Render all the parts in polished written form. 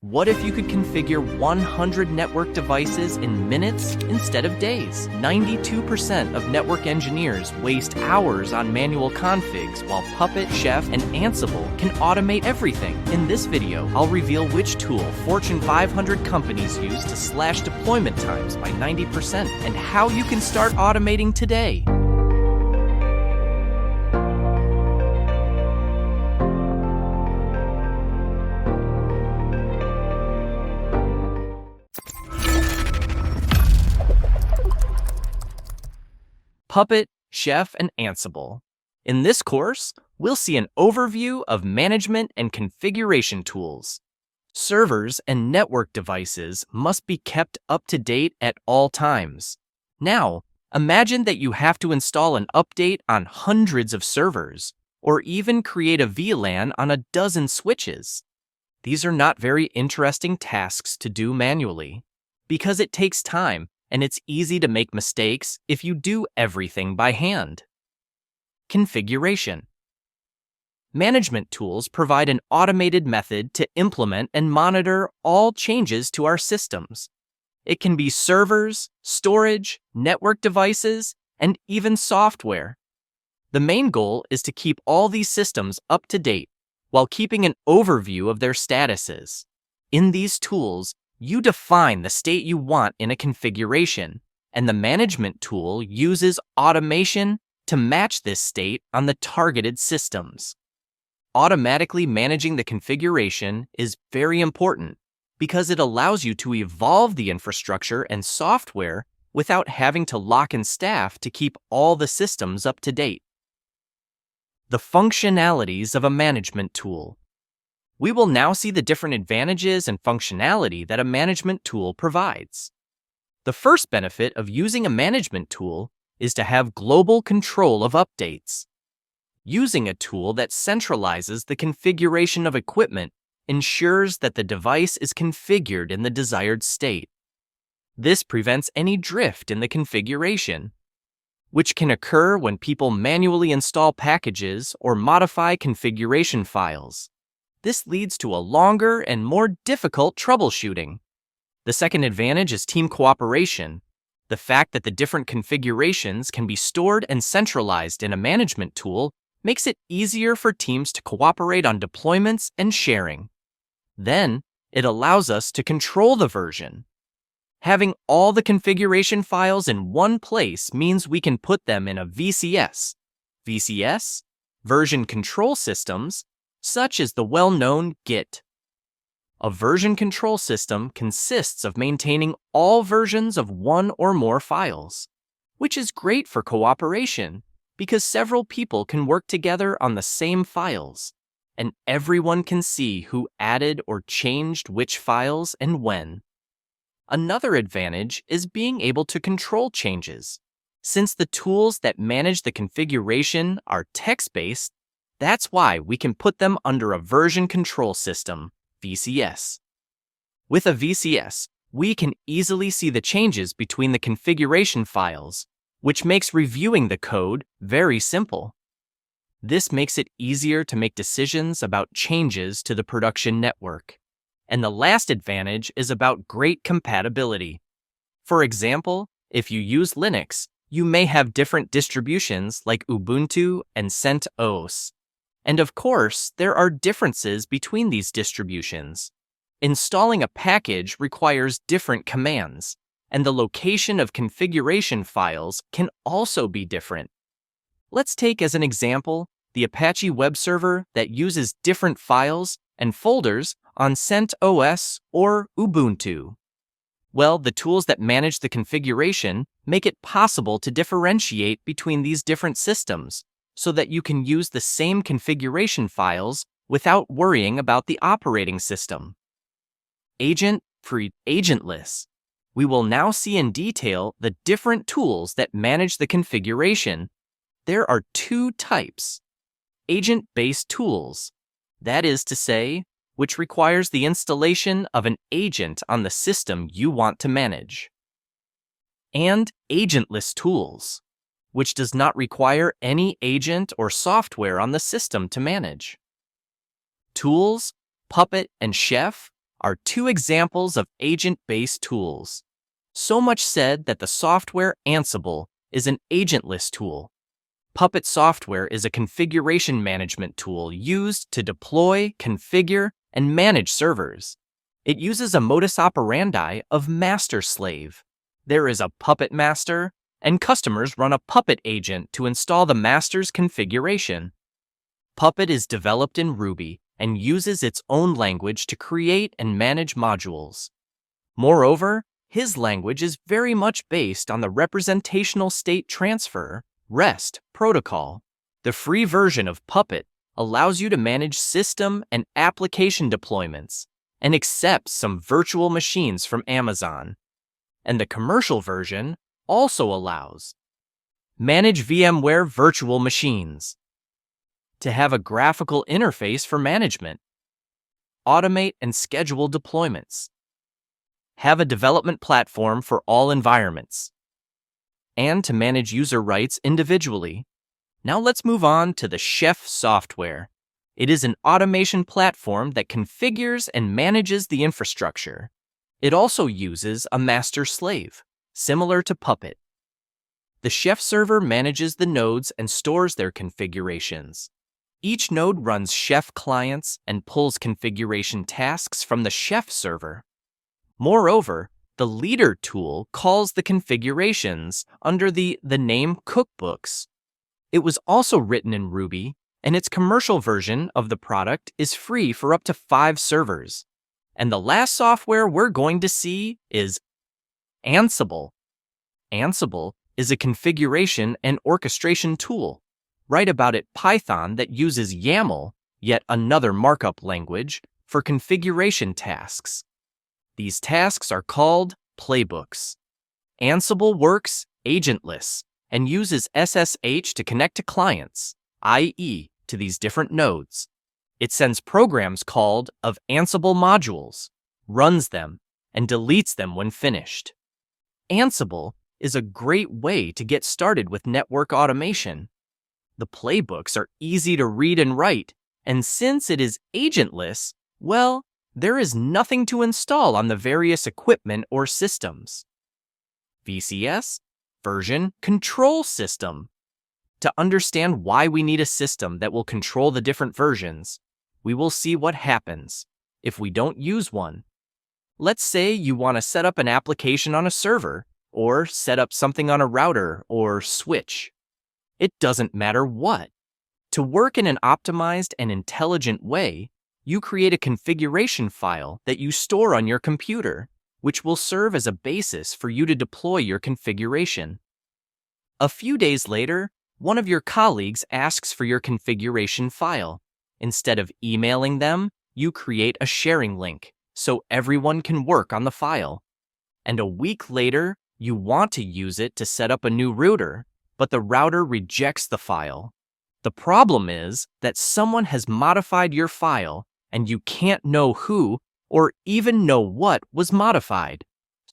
What if you could configure 100 network devices in minutes instead of days? 92% of network engineers waste hours on manual configs, while Puppet, Chef, and Ansible can automate everything. In this video, I'll reveal which tool Fortune 500 companies use to slash deployment times by 90% and how you can start automating today. Puppet, Chef, and Ansible. In this course, we'll see an overview of management and configuration tools. Servers and network devices must be kept up to date at all times. Now, imagine that you have to install an update on hundreds of servers, or even create a VLAN on a dozen switches. These are not very interesting tasks to do manually, because it takes time and it's easy to make mistakes if you do everything by hand. Configuration. Management tools provide an automated method to implement and monitor all changes to our systems. It can be servers, storage, network devices, and even software. The main goal is to keep all these systems up to date while keeping an overview of their statuses. In these tools, you define the state you want in a configuration, and the management tool uses automation to match this state on the targeted systems. Automatically managing the configuration is very important because it allows you to evolve the infrastructure and software without having to lock in staff to keep all the systems up to date. The functionalities of a management tool. We will now see the different advantages and functionality that a management tool provides. The first benefit of using a management tool is to have global control of updates. Using a tool that centralizes the configuration of equipment ensures that the device is configured in the desired state. This prevents any drift in the configuration, which can occur when people manually install packages or modify configuration files. This leads to a longer and more difficult troubleshooting. The second advantage is team cooperation. The fact that the different configurations can be stored and centralized in a management tool makes it easier for teams to cooperate on deployments and sharing. Then, it allows us to control the version. Having all the configuration files in one place means we can put them in a VCS. VCS, version control systems, such as the well-known Git. A version control system consists of maintaining all versions of one or more files, which is great for cooperation because several people can work together on the same files, and everyone can see who added or changed which files and when. Another advantage is being able to control changes. Since the tools that manage the configuration are text-based, that's why we can put them under a version control system, VCS. With a VCS, we can easily see the changes between the configuration files, which makes reviewing the code very simple. This makes it easier to make decisions about changes to the production network. And the last advantage is about great compatibility. For example, if you use Linux, you may have different distributions like Ubuntu and CentOS. And of course, there are differences between these distributions. Installing a package requires different commands, and the location of configuration files can also be different. Let's take as an example the Apache web server that uses different files and folders on CentOS or Ubuntu. Well, the tools that manage the configuration make it possible to differentiate between these different systems, so that you can use the same configuration files without worrying about the operating system. Agent-free, agentless. We will now see in detail the different tools that manage the configuration. There are two types. Agent-based tools, that is to say, which requires the installation of an agent on the system you want to manage. And agentless tools, which does not require any agent or software on the system to manage. Tools, Puppet, and Chef are two examples of agent-based tools. So much said that the software Ansible is an agentless tool. Puppet software is a configuration management tool used to deploy, configure, and manage servers. It uses a modus operandi of master-slave. There is a puppet master, and customers run a Puppet agent to install the master's configuration. Puppet is developed in Ruby and uses its own language to create and manage modules. Moreover, his language is very much based on the representational state transfer (REST) protocol. The free version of Puppet allows you to manage system and application deployments and accepts some virtual machines from Amazon. And the commercial version also allows manage VMware virtual machines, to have a graphical interface for management, automate and schedule deployments, have a development platform for all environments, and to manage user rights individually. Now let's move on to the Chef software. It is an automation platform that configures and manages the infrastructure. It also uses a master-slave, similar to Puppet. The Chef server manages the nodes and stores their configurations. Each node runs Chef clients and pulls configuration tasks from the Chef server. Moreover, the Leader tool calls the configurations under the name cookbooks. It was also written in Ruby, and its commercial version of the product is free for up to 5 servers. And the last software we're going to see is Ansible. Ansible is a configuration and orchestration tool. Write about it Python that uses YAML, yet another markup language, for configuration tasks. These tasks are called playbooks. Ansible works agentless and uses SSH to connect to clients, i.e., to these different nodes. It sends programs called of Ansible modules, runs them, and deletes them when finished. Ansible is a great way to get started with network automation. The playbooks are easy to read and write, and since it is agentless, well, there is nothing to install on the various equipment or systems. VCS, Version Control System. To understand why we need a system that will control the different versions, we will see what happens if we don't use one. Let's say you want to set up an application on a server, or set up something on a router or switch. It doesn't matter what. To work in an optimized and intelligent way, you create a configuration file that you store on your computer, which will serve as a basis for you to deploy your configuration. A few days later, one of your colleagues asks for your configuration file. Instead of emailing them, you create a sharing link so everyone can work on the file. And a week later, you want to use it to set up a new router, but the router rejects the file. The problem is that someone has modified your file, and you can't know who or even know what was modified.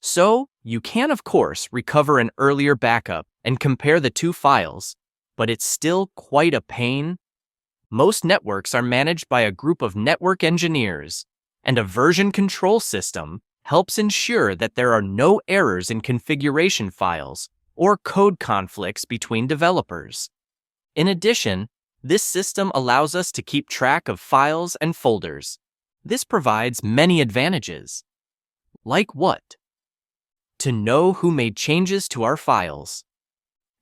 So, you can of course recover an earlier backup and compare the two files, but it's still quite a pain. Most networks are managed by a group of network engineers, and a version control system helps ensure that there are no errors in configuration files or code conflicts between developers. In addition, this system allows us to keep track of files and folders. This provides many advantages. Like what? To know who made changes to our files.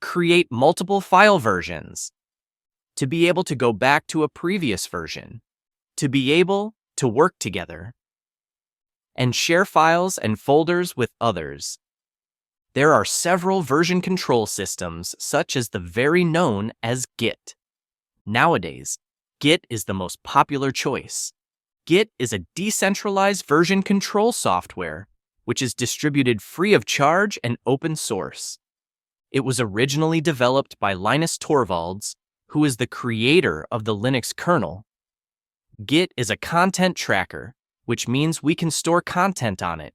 Create multiple file versions. To be able to go back to a previous version. To be able to work together. And share files and folders with others. There are several version control systems, such as the very known as Git. Nowadays, Git is the most popular choice. Git is a decentralized version control software, which is distributed free of charge and open source. It was originally developed by Linus Torvalds, who is the creator of the Linux kernel. Git is a content tracker, which means we can store content on it.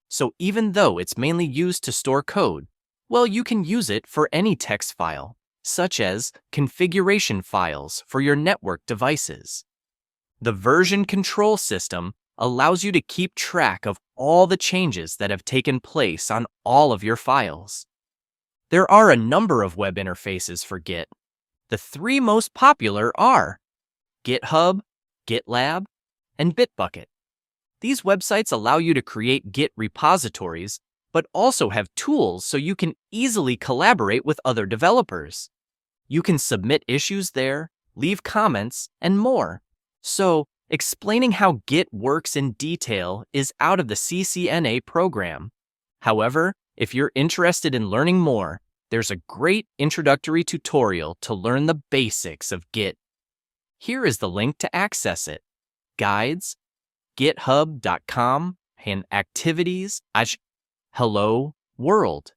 So even though it's mainly used to store code, well, you can use it for any text file, such as configuration files for your network devices. The version control system allows you to keep track of all the changes that have taken place on all of your files. There are a number of web interfaces for Git. The three most popular are GitHub, GitLab, and Bitbucket. These websites allow you to create Git repositories, but also have tools so you can easily collaborate with other developers. You can submit issues there, leave comments, and more. So, explaining how Git works in detail is out of the CCNA program. However, if you're interested in learning more, there's a great introductory tutorial to learn the basics of Git. Here is the link to access it. Guides, github.com, and activities, hello world.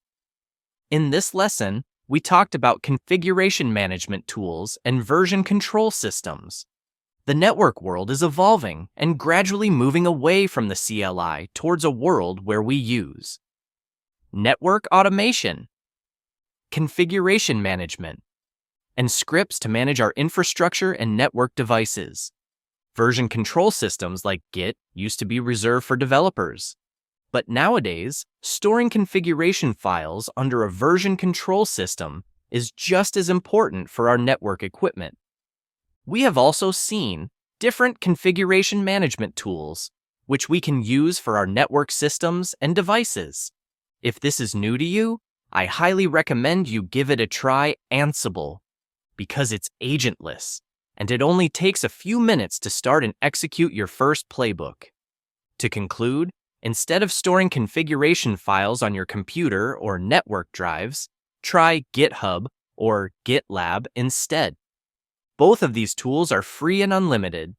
In this lesson, we talked about configuration management tools and version control systems. The network world is evolving and gradually moving away from the CLI towards a world where we use network automation, configuration management, and scripts to manage our infrastructure and network devices. Version control systems like Git used to be reserved for developers. But nowadays, storing configuration files under a version control system is just as important for our network equipment. We have also seen different configuration management tools, which we can use for our network systems and devices. If this is new to you, I highly recommend you give it a try Ansible, because it's agentless, and it only takes a few minutes to start and execute your first playbook. To conclude, instead of storing configuration files on your computer or network drives, try GitHub or GitLab instead. Both of these tools are free and unlimited,